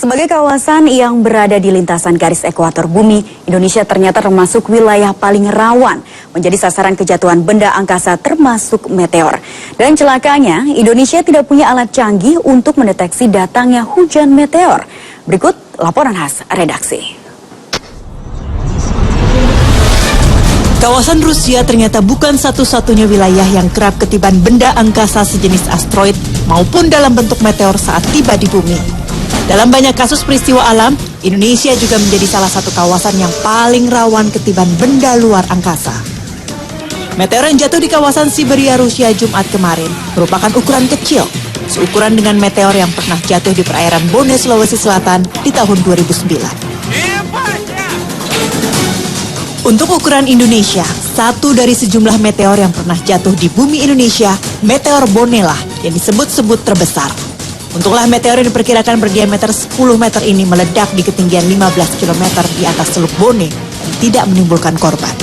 Sebagai kawasan yang berada di lintasan garis ekuator bumi, Indonesia ternyata termasuk wilayah paling rawan menjadi sasaran kejatuhan benda angkasa termasuk meteor. Dan celakanya, Indonesia tidak punya alat canggih untuk mendeteksi datangnya hujan meteor. Berikut laporan khas redaksi. Kawasan Rusia ternyata bukan satu-satunya wilayah yang kerap ketiban benda angkasa sejenis asteroid maupun dalam bentuk meteor saat tiba di bumi. Dalam banyak kasus peristiwa alam, Indonesia juga menjadi salah satu kawasan yang paling rawan ketiban benda luar angkasa. Meteor yang jatuh di kawasan Siberia, Rusia Jumat kemarin merupakan ukuran kecil, seukuran dengan meteor yang pernah jatuh di perairan Bone, Sulawesi Selatan di tahun 2009. Untuk ukuran Indonesia, satu dari sejumlah meteor yang pernah jatuh di bumi Indonesia, meteor Bone lah yang disebut-sebut terbesar. Untunglah meteor yang diperkirakan berdiameter 10 meter ini meledak di ketinggian 15 km di atas Teluk Bone dan tidak menimbulkan korban.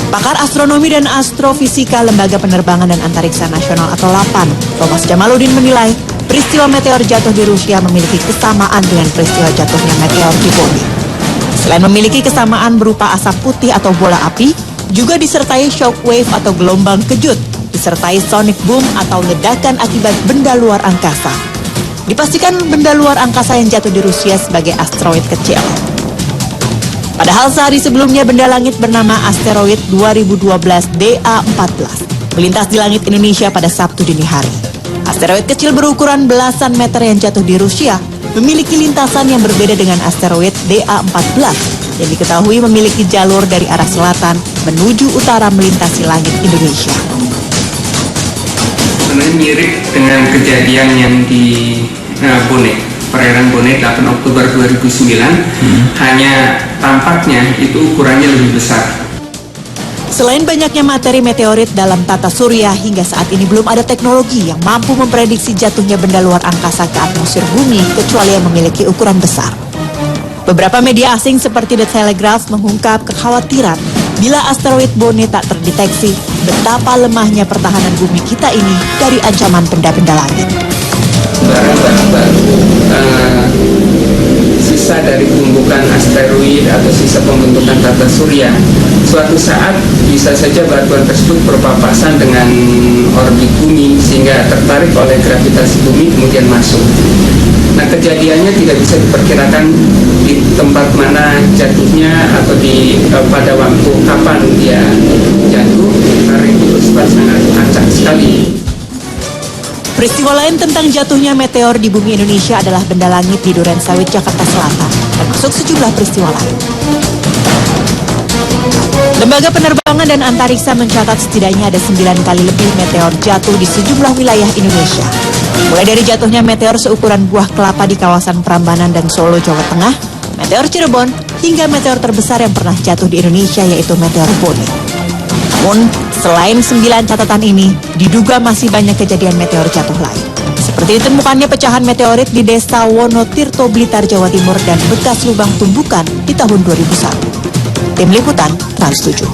Pakar astronomi dan astrofisika Lembaga Penerbangan dan Antariksa Nasional atau LAPAN, Thomas Jamaludin menilai peristiwa meteor jatuh di Rusia memiliki kesamaan dengan peristiwa jatuhnya meteor di Bone. Selain memiliki kesamaan berupa asap putih atau bola api, juga disertai shockwave atau gelombang kejut, disertai sonic boom atau ledakan akibat benda luar angkasa. Dipastikan benda luar angkasa yang jatuh di Rusia sebagai asteroid kecil. Padahal sehari sebelumnya benda langit bernama asteroid 2012 DA14 melintas di langit Indonesia pada Sabtu dini hari. Asteroid kecil berukuran belasan meter yang jatuh di Rusia memiliki lintasan yang berbeda dengan asteroid DA14 yang diketahui memiliki jalur dari arah selatan menuju utara melintasi langit Indonesia. Sebenarnya mirip dengan kejadian yang di Bone, perairan Bone 8 Oktober 2009, hanya tampaknya itu ukurannya lebih besar. Selain banyaknya materi meteorit dalam tata surya, hingga saat ini belum ada teknologi yang mampu memprediksi jatuhnya benda luar angkasa ke atmosfer bumi kecuali yang memiliki ukuran besar. Beberapa media asing seperti The Telegraph mengungkap kekhawatiran bila asteroid Bone tak terdeteksi, betapa lemahnya pertahanan bumi kita ini dari ancaman benda-benda langit. Barang-barang sisa dari tumbukan asteroid atau sisa pembentukan tata surya, suatu saat bisa saja batuan tersebut berpapasan dengan orbit bumi sehingga tertarik oleh gravitasi bumi kemudian masuk. Nah, kejadiannya tidak bisa diperkirakan di tempat mana jatuhnya atau pada waktu kapan dia jatuh, karena itu bersifat sangat acak sekali. Peristiwa lain tentang jatuhnya meteor di bumi Indonesia adalah benda langit di Duren Sawit, Jakarta Selatan, termasuk sejumlah peristiwa lain. Lembaga Penerbangan dan Antariksa mencatat setidaknya ada 9 kali lebih meteor jatuh di sejumlah wilayah Indonesia. Mulai dari jatuhnya meteor seukuran buah kelapa di kawasan Prambanan dan Solo, Jawa Tengah, meteor Cirebon, hingga meteor terbesar yang pernah jatuh di Indonesia yaitu meteor Bone. Namun, selain 9 catatan ini, diduga masih banyak kejadian meteor jatuh lain. Seperti ditemukannya pecahan meteorit di Desa Wonotirto, Blitar, Jawa Timur dan bekas lubang tumbukan di tahun 2001. Tim Liputan, Trans 7.